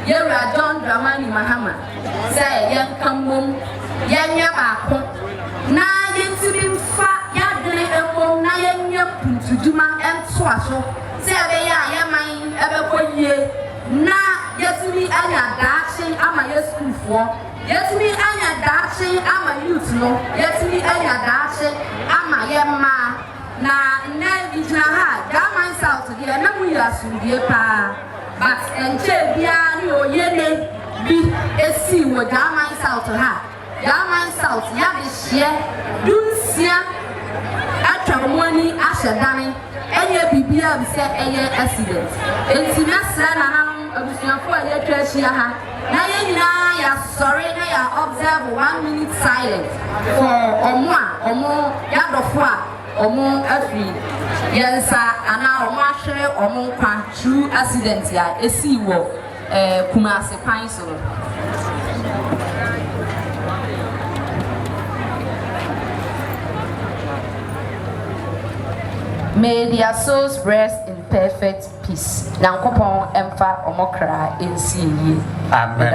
Yera John Dramani Mahama say young come young yabako na yentibim fa yadene emo na yenya puntuduma entwaso say abeya yaman ebekoye na yetimi anya dachi ama yeschool for yetimi anya dachi ama youth no yetimi anya dachi ama yema na na ha Jaman South dia na mu yasudie pa but enche bia ni oyene bi esi wo Jaman South ha Jaman South ya de hye dunsia atwamoni ahyedane enye bibia bi se eye accident enti na sra na nanom abusuafo a yetwa ahia ha na ye nyina ya sorry na ya observe 1 minute silence for omo ya dofo a omo afri yensa ana omo ahwere omo kwa true accident ya esi wo Kumasi pan so may their souls rest in perfect peace. Nankopon emfa omokra ensi yi. Amen.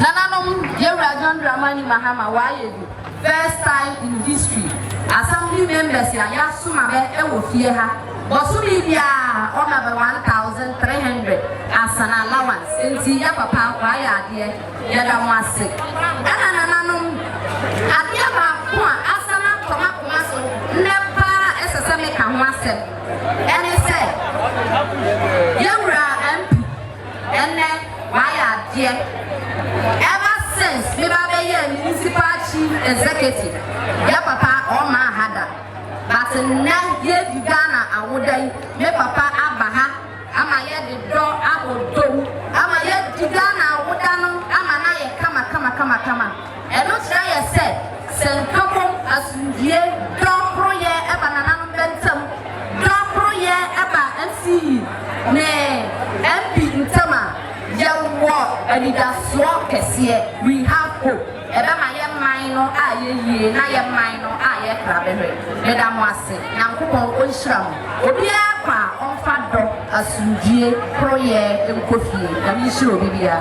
Nananom Yewra John Dramani Mahama waye first time in history. Assembly members ya suma be ewo fie ha. Bosumi bia ona be 1,300 as an allowance. Enti ya papa waye ade ya da mo ase. Nananom ade ba ko asana toma kuma so nepa esese ka ho asem. Ene se Yewra MP ene waye ade ever since me ba be ye municipal chief executive ya papa o ma hada but na ye Ghana awodai me papa abaha ama ye de do abodom ama ye Ghana awoda no ama na ye kama eno try ye say senkapom asundie do proye eba nananom bentam do proye eba MC ne MP ntama yawo anidaso kese we have hope eba ma ye man aye yie na ye man aye krabehwe medamo ase nankopon onhram obi akwa onfa do asundie proye enkofie na mi shiro bibia